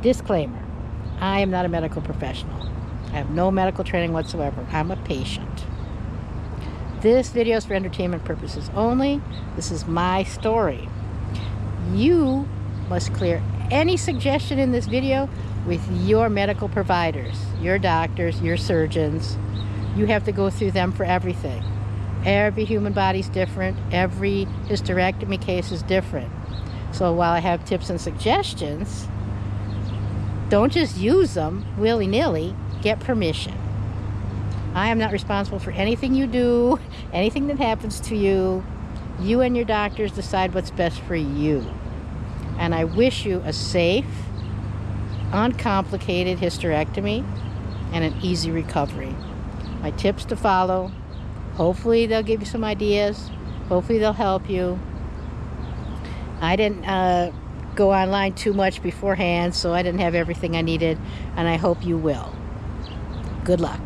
Disclaimer, I am not a medical professional. I have no medical training whatsoever. I'm a patient. This video is for entertainment purposes only. This is my story. You must clear any suggestion in this video with your medical providers, your doctors, your surgeons. You have to go through them for everything. Every human body's different. Every hysterectomy case is different. So while I have tips and suggestions, don't just use them willy-nilly. Get permission. I am not responsible for anything you do, anything that happens to you. You and your doctors decide what's best for you. And I wish you a safe, uncomplicated hysterectomy and an easy recovery. My tips to follow. Hopefully they'll give you some ideas. Hopefully they'll help you. I didn't go online too much beforehand, so I didn't have everything I needed, and I hope you will. Good luck.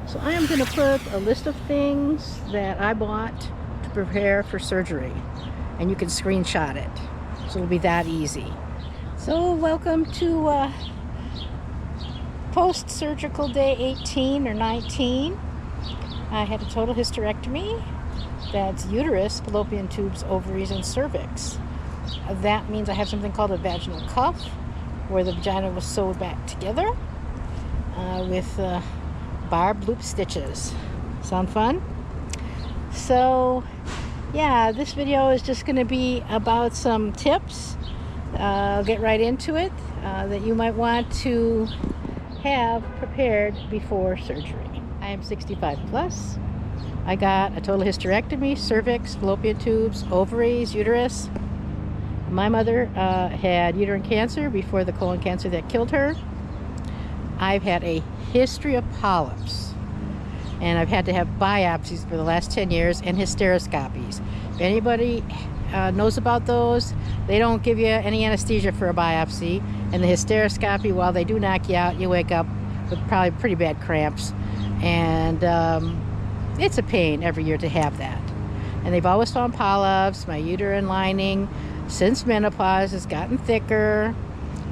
So I am going to put a list of things that I bought to prepare for surgery, and you can screenshot it. So it'll be that easy. So welcome to post-surgical day 18 or 19. I had a total hysterectomy. That's uterus, fallopian tubes, ovaries, and cervix. That means I have something called a vaginal cuff, where the vagina was sewed back together with barbed loop stitches. Sound fun? So yeah, this video is just going to be about some tips. I'll get right into it that you might want to have prepared before surgery. I am 65 plus. I got a total hysterectomy, cervix, fallopian tubes, ovaries, uterus. My mother had uterine cancer before the colon cancer that killed her. I've had a history of polyps, and I've had to have biopsies for the last 10 years and hysteroscopies. If anybody knows about those, they don't give you any anesthesia for a biopsy, and the hysteroscopy, while they do knock you out, you wake up with probably pretty bad cramps, and it's a pain every year to have that. And they've always found polyps. My uterine lining since menopause has gotten thicker,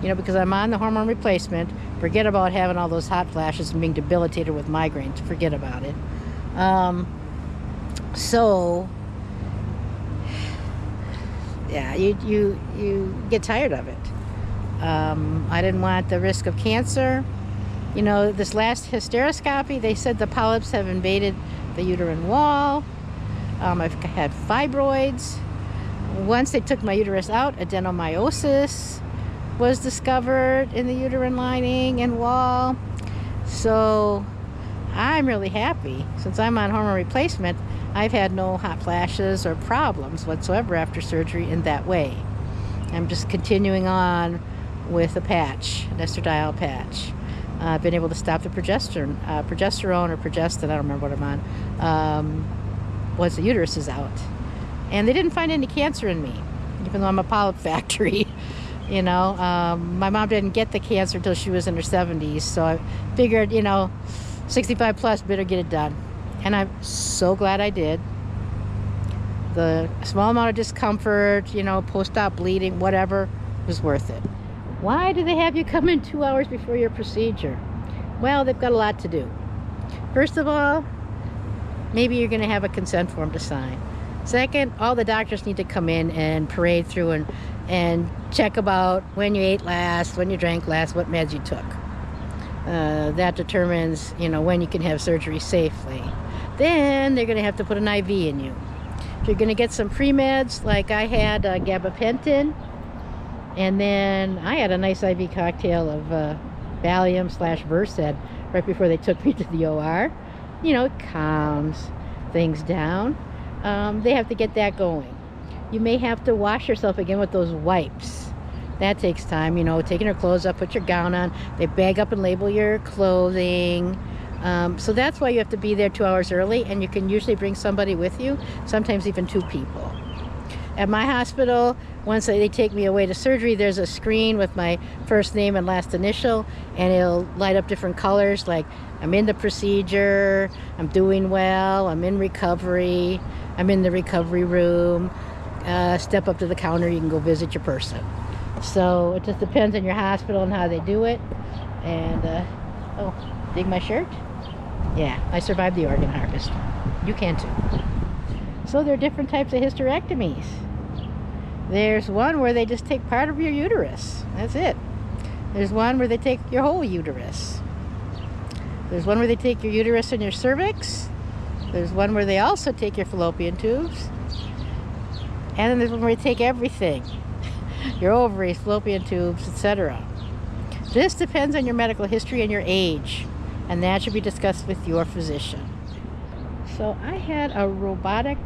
you know, because I'm on the hormone replacement. Forget about having all those hot flashes and being debilitated with migraines. Forget about it. So yeah, you get tired of it. I didn't want the risk of cancer. You know, this last hysteroscopy, they said the polyps have invaded the uterine wall. I've had fibroids. Once they took my uterus out, adenomyosis was discovered in the uterine lining and wall. So I'm really happy. Since I'm on hormone replacement, I've had no hot flashes or problems whatsoever after surgery in that way. I'm just continuing on with a patch, an estradiol patch. I've been able to stop the progesterone or progestin, I don't remember what I'm on, once the uterus is out. And they didn't find any cancer in me, even though I'm a polyp factory. You know, my mom didn't get the cancer until she was in her 70s, so I figured, you know, 65 plus, better get it done. And I'm so glad I did. The small amount of discomfort, you know, post-op bleeding, whatever, was worth it. Why do they have you come in 2 hours before your procedure? Well, they've got a lot to do. First of all, maybe you're going to have a consent form to sign. Second, all the doctors need to come in and parade through and check about when you ate last, when you drank last, what meds you took. That determines, you know, when you can have surgery safely. Then they're going to have to put an IV in you. If you're going to get some pre-meds, like I had gabapentin, and then I had a nice IV cocktail of Valium/Versed right before they took me to the OR. You know, it calms things down. They have to get that going. You may have to wash yourself again with those wipes. That takes time, you know, taking your clothes up, put your gown on. They bag up and label your clothing. So that's why you have to be there 2 hours early, and you can usually bring somebody with you, sometimes even 2 people. At my hospital, once they take me away to surgery, there's a screen with my first name and last initial, and it'll light up different colors, like I'm in the procedure, I'm doing well, I'm in recovery, I'm in the recovery room, step up to the counter, you can go visit your person. So it just depends on your hospital and how they do it. And oh, dig my shirt? Yeah, I survived the organ harvest. You can too. So there are different types of hysterectomies. There's one where they just take part of your uterus. That's it. There's one where they take your whole uterus. There's one where they take your uterus and your cervix. There's one where they also take your fallopian tubes. And then there's one where they take everything. Your ovaries, fallopian tubes, etc. This depends on your medical history and your age, and that should be discussed with your physician. So I had a robotic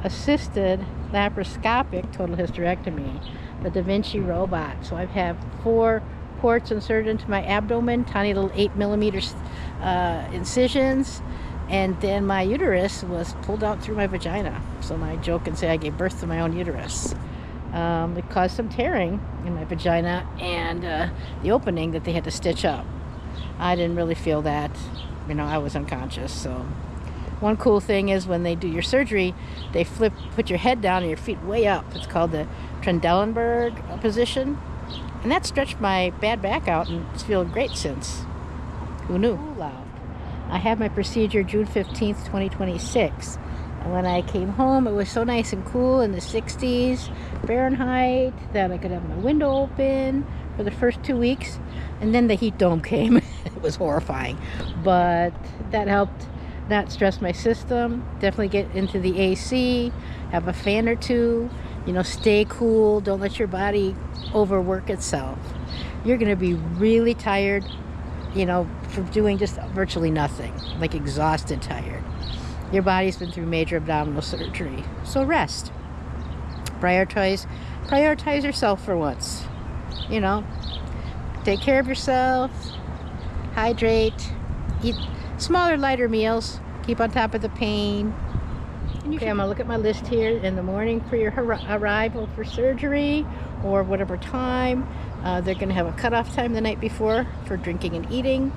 assisted laparoscopic total hysterectomy, the DaVinci robot. So I have 4 ports inserted into my abdomen, tiny little 8mm incisions, and then my uterus was pulled out through my vagina. So I joke and say I gave birth to my own uterus. It caused some tearing in my vagina and the opening that they had to stitch up. I didn't really feel that. You know, I was unconscious. So one cool thing is when they do your surgery, they put your head down and your feet way up. It's called the Trendelenburg position. And that stretched my bad back out, and it's feeling great since. Who knew? I had my procedure June 15th, 2026. And when I came home, it was so nice and cool in the 60s Fahrenheit that I could have my window open for the first 2 weeks. And then the heat dome came. It was horrifying. But that helped not stress my system. Definitely get into the AC, have a fan or two. You know, stay cool. Don't let your body overwork itself. You're going to be really tired, you know, from doing just virtually nothing, like exhausted tired. Your body's been through major abdominal surgery, so rest. Prioritize yourself for once. You know, take care of yourself, hydrate, eat smaller, lighter meals, keep on top of the pain. Okay, I'm gonna look at my list here in the morning for your arrival for surgery or whatever time. They're gonna have a cutoff time the night before for drinking and eating.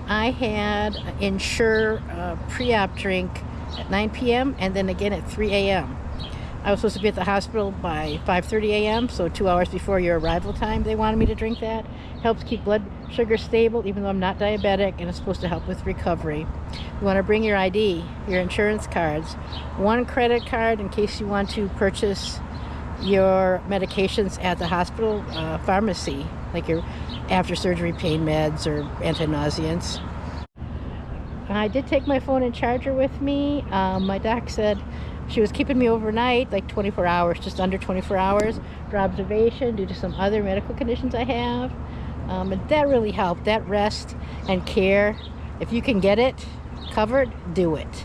I had Ensure pre-op drink at 9 p.m. and then again at 3 a.m. I was supposed to be at the hospital by 5:30 a.m., so 2 hours before your arrival time they wanted me to drink that. Helps keep blood sugar stable even though I'm not diabetic, and it's supposed to help with recovery. You want to bring your ID, your insurance cards, 1 credit card in case you want to purchase your medications at the hospital pharmacy, like your after surgery pain meds or anti-nauseants. I did take my phone and charger with me. My doc said she was keeping me overnight, like 24 hours, just under 24 hours for observation due to some other medical conditions I have. And that really helped, that rest and care. If you can get it covered, do it.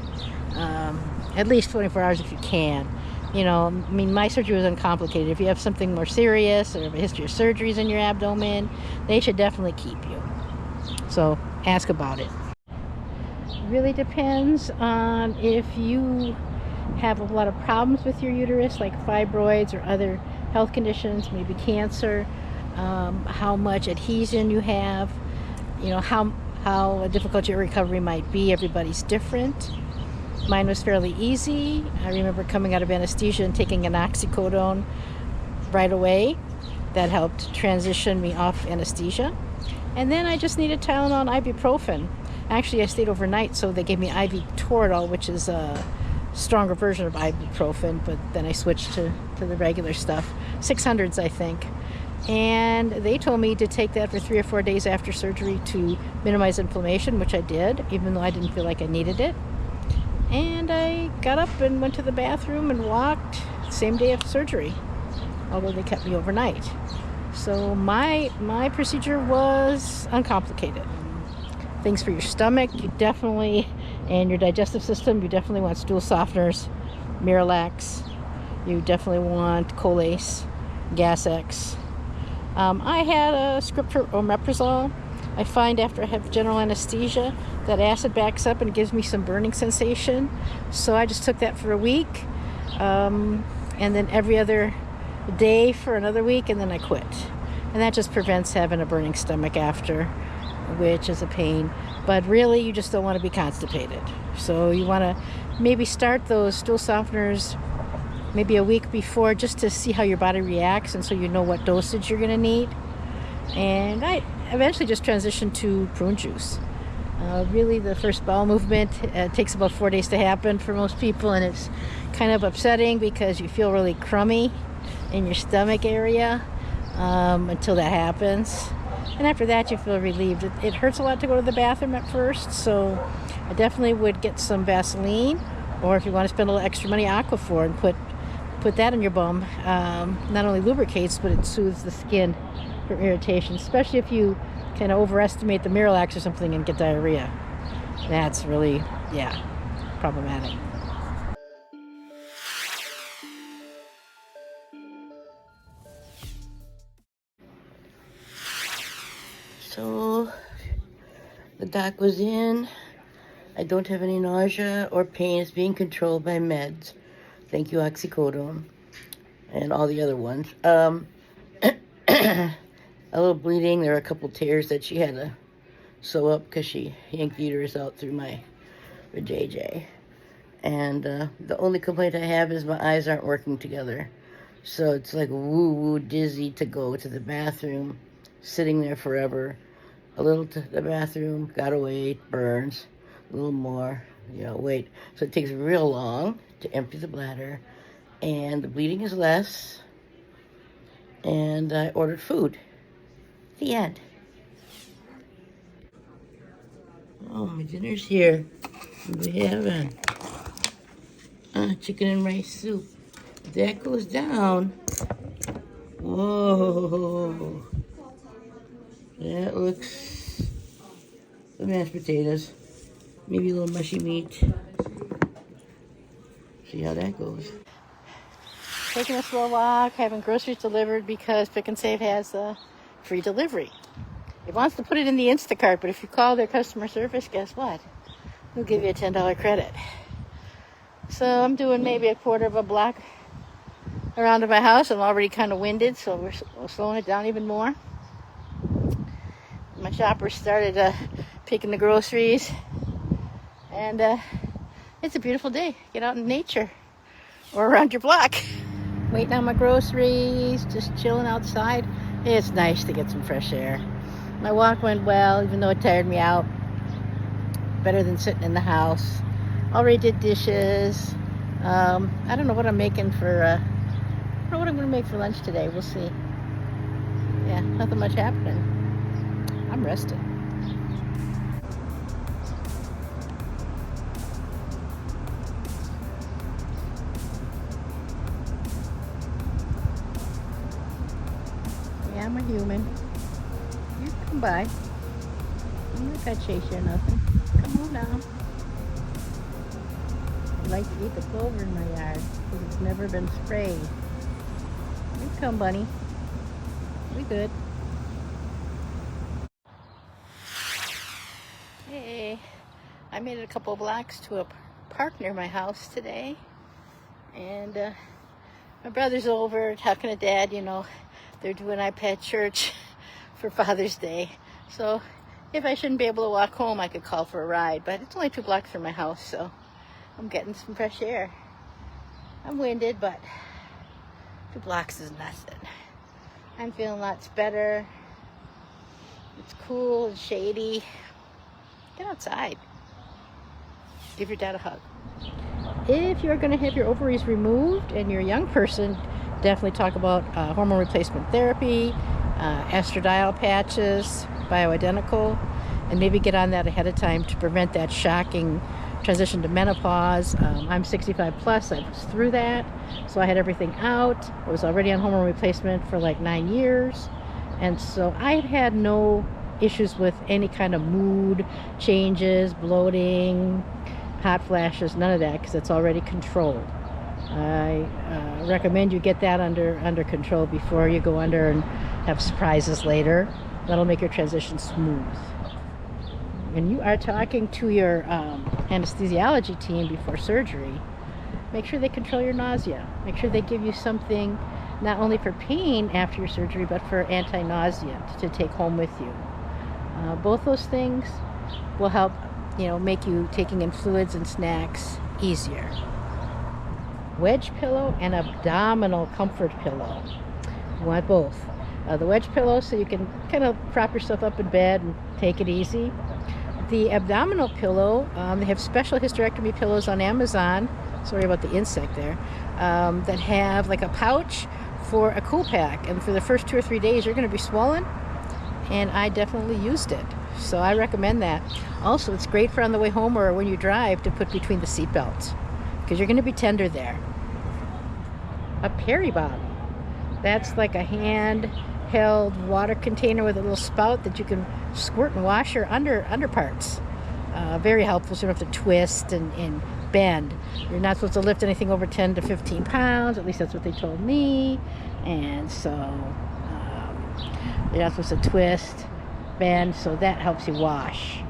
At least 24 hours if you can. You know, I mean, my surgery was uncomplicated. If you have something more serious or a history of surgeries in your abdomen, they should definitely keep you. So ask about it. It really depends on if you have a lot of problems with your uterus, like fibroids or other health conditions, maybe cancer, how much adhesion you have, you know, how difficult your recovery might be. Everybody's different. Mine was fairly easy. I remember coming out of anesthesia and taking an oxycodone right away. That helped transition me off anesthesia. And then I just needed Tylenol and Ibuprofen. Actually, I stayed overnight, so they gave me IV Toradol, which is a stronger version of Ibuprofen, but then I switched to the regular stuff. 600s, I think. And they told me to take that for 3 or 4 days after surgery to minimize inflammation, which I did, even though I didn't feel like I needed it. And I got up and went to the bathroom and walked same day of surgery, although they kept me overnight. So my procedure was uncomplicated. Things for your stomach, you definitely, and your digestive system, you definitely want stool softeners, Mirilax. You definitely want Colace, Gas-X. I had a script for Omeprazole. I find after I have general anesthesia that acid backs up and gives me some burning sensation. So I just took that for a week. and then every other day for another week, and then I quit. And that just prevents having a burning stomach after, which is a pain. But really, you just don't want to be constipated. So you want to maybe start those stool softeners maybe a week before, just to see how your body reacts, and so you know what dosage you're going to need. And I eventually just transitioned to prune juice. Really, the first bowel movement takes about 4 days to happen for most people, and it's kind of upsetting because you feel really crummy in your stomach area until that happens. And after that, you feel relieved. It hurts a lot to go to the bathroom at first, so I definitely would get some Vaseline, or if you want to spend a little extra money, Aquaphor, and put that in your bum. Not only lubricates, but it soothes the skin from irritation, especially if you kind of overestimate the Mirilax or something and get diarrhea. That's really, problematic. So the doc was in. I don't have any nausea or pain. It's being controlled by meds. Thank you, oxycodone, and all the other ones. A little bleeding. There were a couple tears that she had to sew up because she yanked the uterus out through my vajayjay. And the only complaint I have is my eyes aren't working together. So it's like woo-woo dizzy to go to the bathroom, sitting there forever. A little to the bathroom, gotta wait, burns. A little more, wait. So it takes real long to empty the bladder. And the bleeding is less. And I ordered food. The end. Oh, my dinner's here. What do we have? Chicken and rice soup. If that goes down. Whoa. That looks... the mashed potatoes. Maybe a little mushy meat. See how that goes. Taking a slow walk, having groceries delivered because Pick and Save has free delivery. It wants to put it in the Instacart, but if you call their customer service, guess what? They'll give you a $10 credit. So I'm doing maybe a quarter of a block around to my house. I'm already kind of winded, so we're slowing it down even more. My shoppers started picking the groceries, and it's a beautiful day. Get out in nature or around your block. Waiting on my groceries, just chilling outside. It's nice to get some fresh air. My walk went well, even though it tired me out. Better than sitting in the house. Already did dishes. I don't know what I'm making for, I don't know what I'm going to make for lunch today. We'll see. Yeah, nothing much happening. I'm rested. Yeah, I'm a human. You come by. I'm not gonna chase you or nothing. Come on down. I like to eat the clover in my yard because it's never been sprayed. You come, bunny. We good. Hey, I made it a couple of blocks to a park near my house today, and my brother's over talking to Dad. They're doing iPad church for Father's Day, so if I shouldn't be able to walk home, I could call for a ride, but it's only 2 blocks from my house, so I'm getting some fresh air. I'm winded, but 2 blocks is nothing. I'm feeling lots better. It's cool and shady. Get outside. Give your dad a hug. If you're going to have your ovaries removed and you're a young person, definitely talk about hormone replacement therapy, estradiol patches, bioidentical, and maybe get on that ahead of time to prevent that shocking transition to menopause. I'm 65 plus. I was through that, so I had everything out. I was already on hormone replacement for like 9 years, and so I had no issues with any kind of mood changes, bloating, hot flashes, none of that, because it's already controlled. I recommend you get that under control before you go under and have surprises later. That'll make your transition smooth. And you are talking to your anesthesiology team before surgery. make sure they control your nausea. Make sure they give you something not only for pain after your surgery, but for anti-nausea to take home with you. Both those things will help, make you taking in fluids and snacks easier. Wedge pillow and abdominal comfort pillow. You want both. The wedge pillow so you can kind of prop yourself up in bed and take it easy. The abdominal pillow, they have special hysterectomy pillows on Amazon. Sorry about the insect there. That have like a pouch for a cool pack. And for the first 2 or 3 days, you're going to be swollen. And I definitely used it. So I recommend that. Also, it's great for on the way home or when you drive to put between the seat belts, because you're going to be tender there. A peri bottle. That's like a hand-held water container with a little spout that you can squirt and wash your underparts. Very helpful, so you don't have to twist and bend. You're not supposed to lift anything over 10 to 15 pounds. At least that's what they told me. And so you're not supposed to twist, bend, so that helps you wash.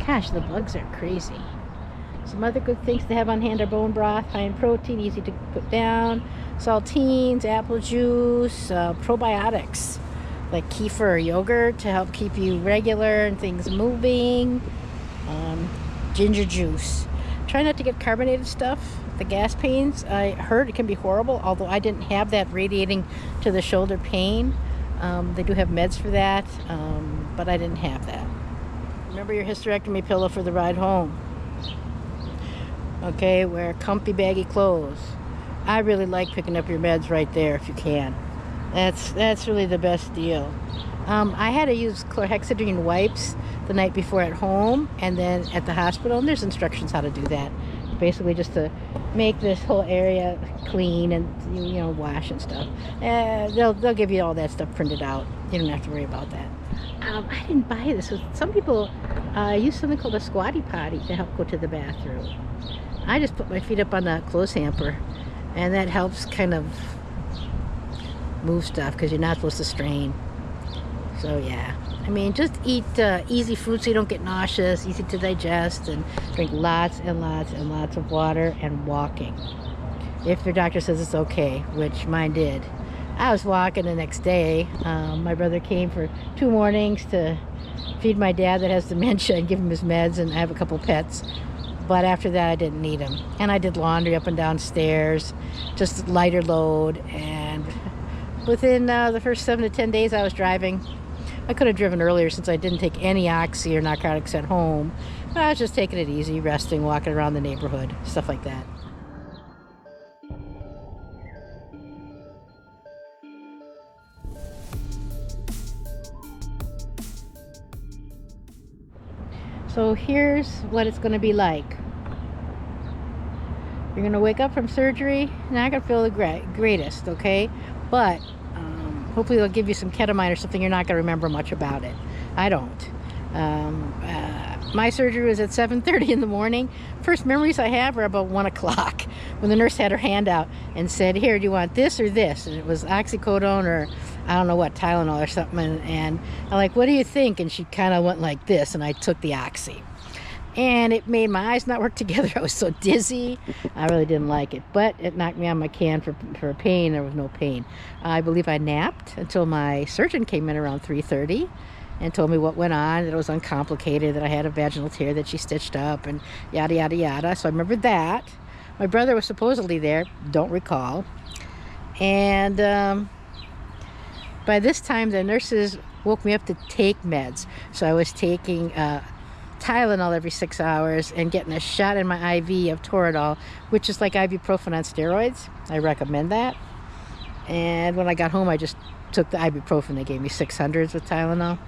Gosh, the bugs are crazy. Some other good things to have on hand are bone broth, high in protein, easy to put down, saltines, apple juice, probiotics like kefir or yogurt to help keep you regular and things moving, ginger juice. Try not to get carbonated stuff. The gas pains, I heard it can be horrible, although I didn't have that radiating to the shoulder pain. They do have meds for that, but I didn't have that. Remember your hysterectomy pillow for the ride home. Okay, wear comfy baggy clothes. I really like picking up your meds right there if you can. That's really the best deal. I had to use chlorhexidine wipes the night before at home and then at the hospital, and there's instructions how to do that. Basically just to make this whole area clean and wash and stuff. They'll give you all that stuff printed out. You don't have to worry about that. I didn't buy this. Some people use something called a squatty potty to help go to the bathroom. I just put my feet up on the clothes hamper, and that helps kind of move stuff because you're not supposed to strain. So yeah, I mean, just eat easy food so you don't get nauseous, easy to digest, and drink lots and lots and lots of water and walking. If your doctor says it's okay, which mine did. I was walking the next day. My brother came for 2 mornings to feed my dad that has dementia and give him his meds, and I have a couple pets. But after that, I didn't need him. And I did laundry up and down stairs, just lighter load. And within the first 7 to 10 days I was driving. I could have driven earlier since I didn't take any oxy or narcotics at home. But I was just taking it easy, resting, walking around the neighborhood, stuff like that. So here's what it's going to be like. You're going to wake up from surgery, not going to feel the greatest, okay? But hopefully they'll give you some ketamine or something. You're not going to remember much about it. I don't. My surgery was at 7:30 in the morning. First memories I have are about 1 o'clock when the nurse had her hand out and said, here, do you want this or this? And it was oxycodone or I don't know what, Tylenol or something. And I'm like, what do you think? And she kind of went like this, and I took the oxy. And it made my eyes not work together. I was so dizzy. I really didn't like it. But it knocked me on my can for pain. There was no pain. I believe I napped until my surgeon came in around 3:30 and told me what went on, that it was uncomplicated, that I had a vaginal tear that she stitched up, and yada, yada, yada. So I remembered that. My brother was supposedly there. Don't recall. And by this time, the nurses woke me up to take meds. So I was taking Tylenol every 6 hours and getting a shot in my IV of Toradol, which is like ibuprofen on steroids. I recommend that. And when I got home, I just took the ibuprofen. They gave me 600s with Tylenol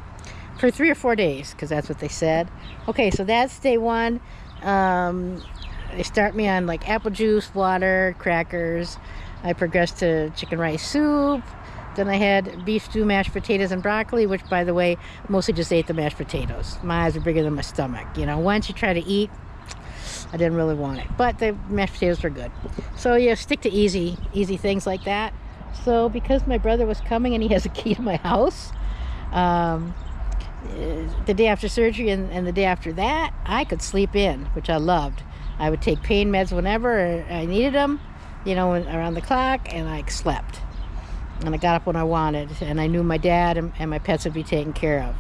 for 3 or 4 days, because that's what they said. Okay, so that's day 1. They start me on like apple juice, water, crackers. I progressed to chicken rice soup. Then I had beef stew, mashed potatoes, and broccoli, which, by the way, mostly just ate the mashed potatoes. My eyes were bigger than my stomach. Once you try to eat, I didn't really want it. But the mashed potatoes were good. So stick to easy things like that. So because my brother was coming and he has a key to my house, the day after surgery and the day after that, I could sleep in, which I loved. I would take pain meds whenever I needed them, you know, around the clock, and I slept. And I got up when I wanted, and I knew my dad and my pets would be taken care of.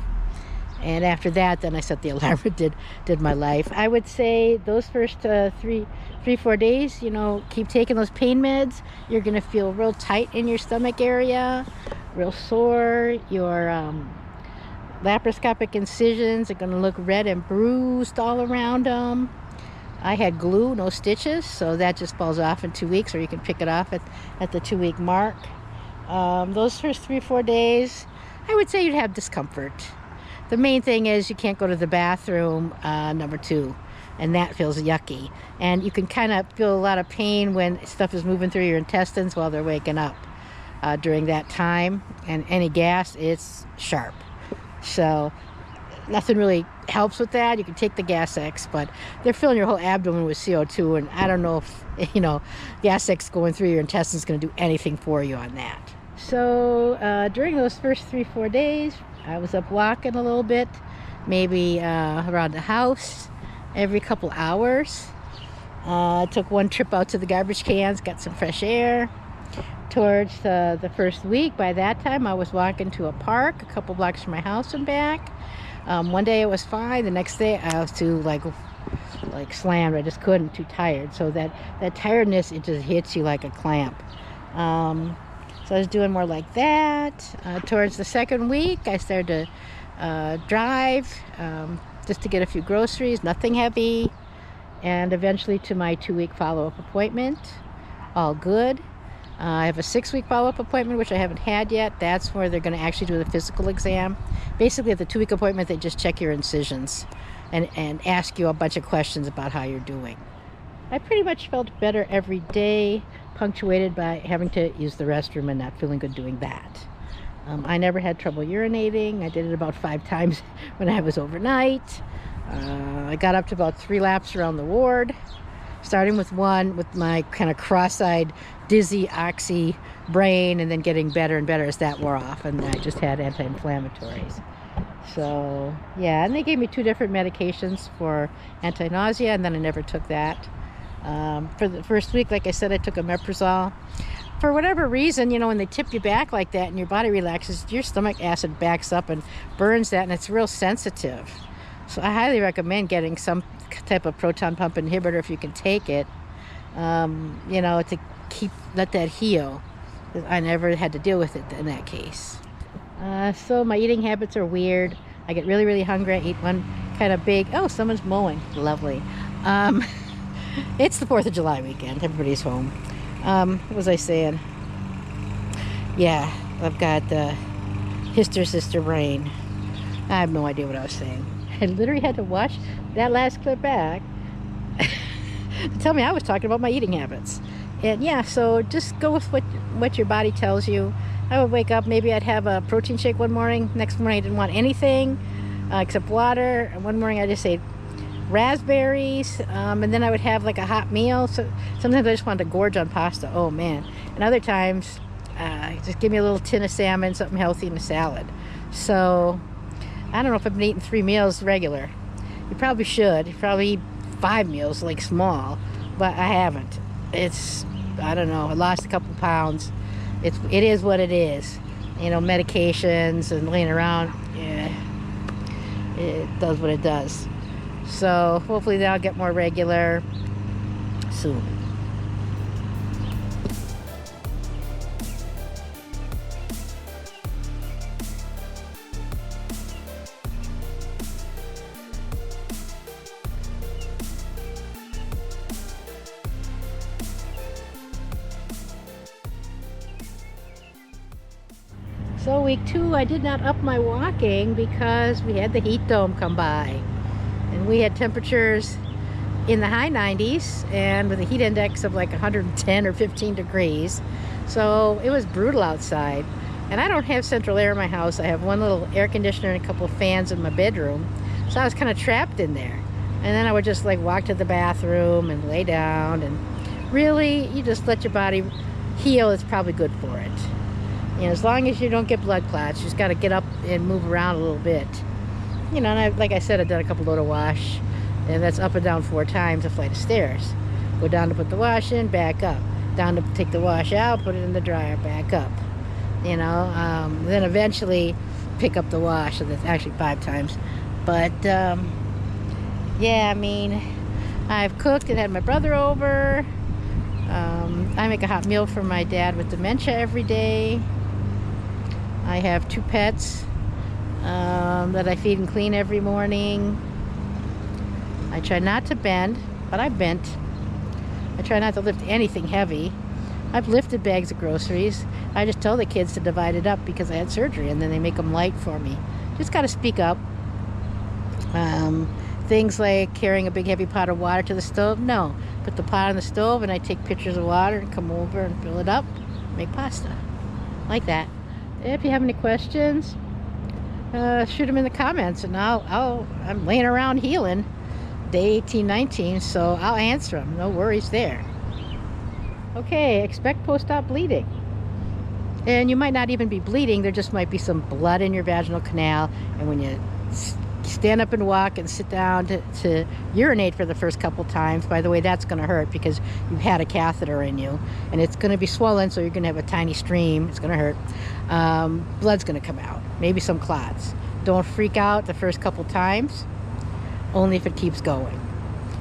And after that, then I set the alarm and did my life. I would say those first 4 days, you know, keep taking those pain meds. You're going to feel real tight in your stomach area, real sore. Your laparoscopic incisions are going to look red and bruised all around them. I had glue, no stitches, so that just falls off in 2 weeks, or you can pick it off at the 2-week mark. Those first 4 days, I would say you'd have discomfort. The main thing is you can't go to the bathroom, number 2, and that feels yucky. And you can kind of feel a lot of pain when stuff is moving through your intestines while they're waking up during that time. And any gas, it's sharp. So nothing really helps with that. You can take the Gas X, but they're filling your whole abdomen with CO2, and I don't know if, you know, Gas X going through your intestines is going to do anything for you on that. So during those first 4 days, I was up walking a little bit, maybe around the house every couple hours. I took one trip out to the garbage cans, got some fresh air. Towards the first week, by that time, I was walking to a park a couple blocks from my house and back. One day it was fine. The next day I was too like slammed. I just couldn't, too tired. So that tiredness, it just hits you like a clamp. So I was doing more like that. Towards the second week, I started to drive just to get a few groceries, nothing heavy, and eventually to my 2-week follow-up appointment. All good. I have a 6-week follow-up appointment, which I haven't had yet. That's where they're going to actually do the physical exam. Basically, at the 2-week appointment, they just check your incisions and ask you a bunch of questions about how you're doing. I pretty much felt better every day, punctuated by having to use the restroom and not feeling good doing that. I never had trouble urinating. I did it about 5 times when I was overnight. I got up to about 3 laps around the ward, starting with one with my kind of cross-eyed, dizzy, oxy brain, and then getting better and better as that wore off, and I just had anti-inflammatories. So yeah, and they gave me 2 different medications for anti-nausea, and then I never took that. For the first week, like I said, I took Omeprazole. For whatever reason, you know, when they tip you back like that and your body relaxes, your stomach acid backs up and burns that, and it's real sensitive. So I highly recommend getting some type of proton pump inhibitor if you can take it, you know, to let that heal. I never had to deal with it in that case. So my eating habits are weird. I get really, really hungry. I eat one kind of big, oh, someone's mowing. Lovely. It's the 4th of July weekend. Everybody's home. What was I saying? Yeah, I've got the sister brain. I have no idea what I was saying. I literally had to watch that last clip back to tell me I was talking about my eating habits. And yeah, so just go with what your body tells you. I would wake up, maybe I'd have a protein shake one morning. Next morning I didn't want anything except water. And one morning I just ate raspberries, and then I would have like a hot meal. So sometimes I just wanted to gorge on pasta. Oh man. And other times just give me a little tin of salmon, something healthy, and a salad. So I don't know if I've been eating 3 meals regular. You probably should. You probably eat 5 meals, like small, but I haven't. I don't know, I lost a couple pounds. It is what it is. You know, medications and laying around, yeah, it does what it does. So hopefully that'll get more regular soon. So week 2, I did not up my walking because we had the heat dome come by. And we had temperatures in the high 90s and with a heat index of like 110 or 15 degrees. So it was brutal outside. And I don't have central air in my house. I have one little air conditioner and a couple of fans in my bedroom. So I was kind of trapped in there. And then I would just like walk to the bathroom and lay down. And really, you just let your body heal. It's probably good for it. You know, as long as you don't get blood clots, you just got to get up and move around a little bit. You know, and like I said, I've done a couple load of wash And that's up and down 4 times a flight of stairs. Go down to put the wash in, back up. Down to take the wash out, put it in the dryer, back up. You know, then eventually pick up the wash. So that's actually 5 times. But, yeah, I mean, I've cooked and had my brother over. I make a hot meal for my dad with dementia every day. I have 2 pets that I feed and clean every morning. I try not to bend, but I bent. I try not to lift anything heavy. I've lifted bags of groceries. I just tell the kids to divide it up because I had surgery, and then they make them light for me. Just got to speak up. Things like carrying a big heavy pot of water to the stove, no. Put the pot on the stove and I take pictures of water and come over and fill it up, make pasta. Like that. If you have any questions, shoot them in the comments, and I'm laying around healing day 18, 19, so I'll answer them. No worries there. Okay, expect post-op bleeding. And you might not even be bleeding, there just might be some blood in your vaginal canal, and when you stand up and walk and sit down to urinate for the first couple times, by the way, that's going to hurt because you've had a catheter in you, and it's going to be swollen, so you're going to have a tiny stream. It's going to hurt. Blood's going to come out, maybe some clots. Don't freak out the first couple times, only if it keeps going.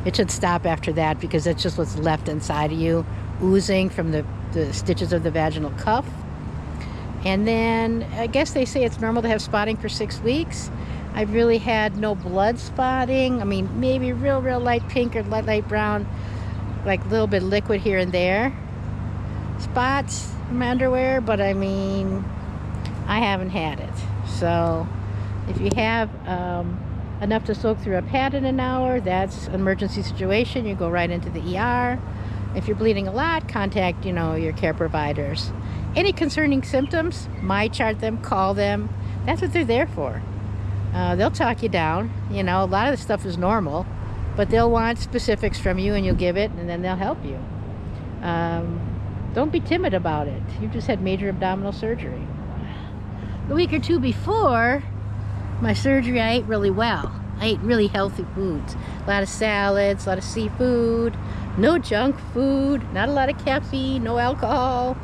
It should stop after that because that's just what's left inside of you, oozing from the stitches of the vaginal cuff. And then I guess they say it's normal to have spotting for 6 weeks. I've really had no blood spotting. I mean, maybe real light pink or light brown, like a little bit of liquid here and there. Spots in my underwear, but I mean, I haven't had it. So if you have enough to soak through a pad in an hour, that's an emergency situation. You go right into the ER. If you're bleeding a lot, contact, your care providers. Any concerning symptoms, my chart them, call them. That's what they're there for. They'll talk you down. A lot of the stuff is normal, but they'll want specifics from you, and you'll give it, and then they'll help you. Don't be timid about it. You just had major abdominal surgery. The week or 2 before my surgery, I ate really well. I ate really healthy foods. A lot of salads, a lot of seafood, no junk food, not a lot of caffeine, no alcohol.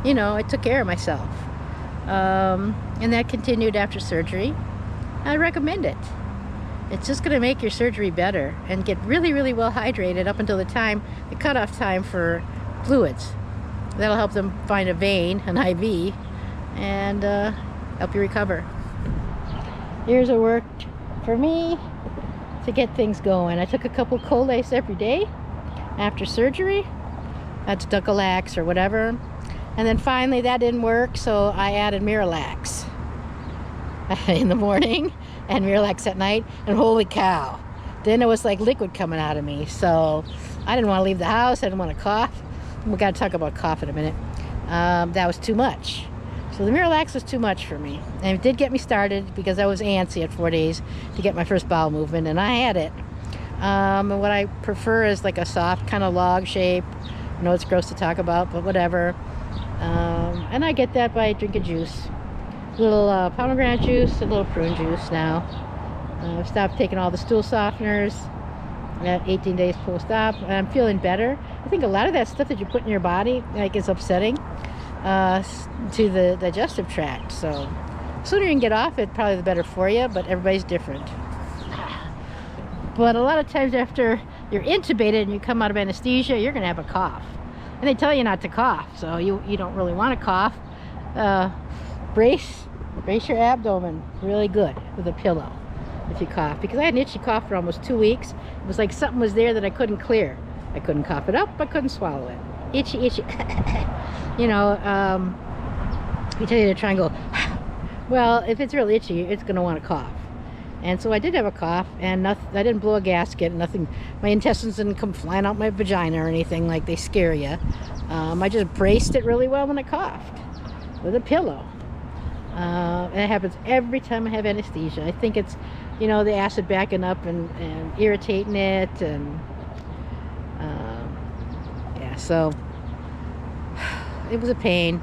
I took care of myself. And that continued after surgery. I recommend it. It's just going to make your surgery better, and get really well hydrated up until the cutoff time for fluids. That'll help them find a vein, an IV, and help you recover. Here's what worked for me to get things going. I took a couple Colace every day after surgery. That's Ducolax or whatever. And then finally that didn't work, so I added Mirilax in the morning and Mirilax at night, and holy cow, then it was like liquid coming out of me. So I didn't want to leave the house. I didn't want to cough. We got to talk about cough in a minute. That was too much. So the Mirilax was too much for me, and it did get me started because I was antsy at 4 days to get my first bowel movement, and I had it. And what I prefer is like a soft kind of log shape. I know it's gross to talk about, but whatever. And I get that by drinking juice. A little pomegranate juice, a little prune juice now. I've stopped taking all the stool softeners at 18 days post-op, and I'm feeling better. I think a lot of that stuff that you put in your body is upsetting to the digestive tract. So the sooner you can get off it, probably the better for you, but everybody's different. But a lot of times after you're intubated and you come out of anesthesia, you're going to have a cough. And they tell you not to cough, so you don't really want to cough. Brace your abdomen really good with a pillow if you cough. Because I had an itchy cough for almost 2 weeks. It was like something was there that I couldn't clear. I couldn't cough it up, I couldn't swallow it. Itchy. You tell you to try and go, well, if it's real itchy, it's going to want to cough. And so I did have a cough, and I didn't blow a gasket, nothing. My intestines didn't come flying out my vagina or anything like they scare you. I just braced it really well when I coughed with a pillow. And it happens every time I have anesthesia. I think it's, the acid backing up and irritating it, and yeah, so it was a pain.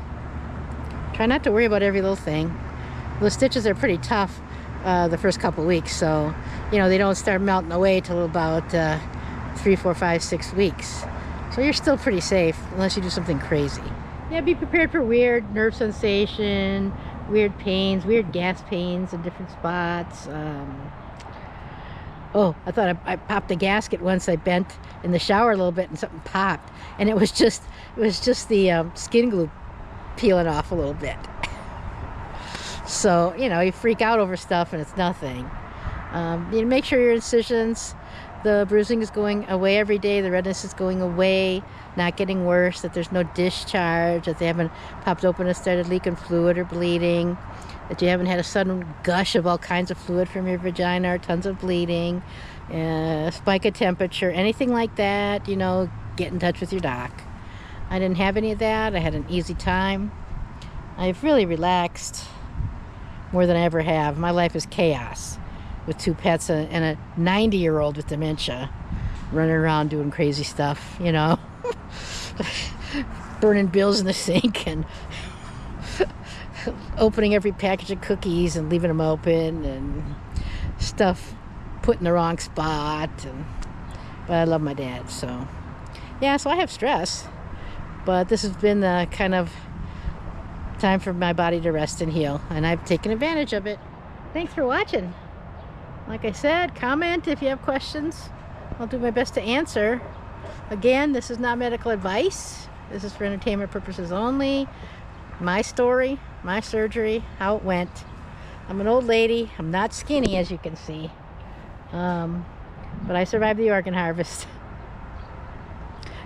Try not to worry about every little thing. Those stitches are pretty tough. the first couple weeks. So, you know, they don't start melting away till about 3, 4, 5, 6 weeks. So you're still pretty safe unless you do something crazy. Yeah, be prepared for weird nerve sensation, weird pains, weird gas pains in different spots. Oh, I thought I popped a gasket once. I bent in the shower a little bit and something popped, and it was just the skin glue peeling off a little bit. So, you know, you freak out over stuff and it's nothing. You make sure your incisions, the bruising is going away every day, the redness is going away, not getting worse, that there's no discharge, that they haven't popped open and started leaking fluid or bleeding, that you haven't had a sudden gush of all kinds of fluid from your vagina or tons of bleeding, spike of temperature, anything like that, you know, get in touch with your doc. I didn't have any of that. I had an easy time. I've really relaxed more than I ever have. My life is chaos with 2 pets and a 90-year-old with dementia running around doing crazy stuff, you know. Burning bills in the sink and opening every package of cookies and leaving them open, and stuff put in the wrong spot. But I love my dad, so yeah, so I have stress, but this has been the kind of time for my body to rest and heal, and I've taken advantage of it. Thanks for watching. Like I said, comment if you have questions. I'll do my best to answer. Again, this is not medical advice. This is for entertainment purposes only. My story, my surgery, how it went. I'm an old lady. I'm not skinny, as you can see. But I survived the organ harvest.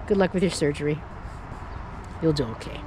Good luck with your surgery. You'll do okay.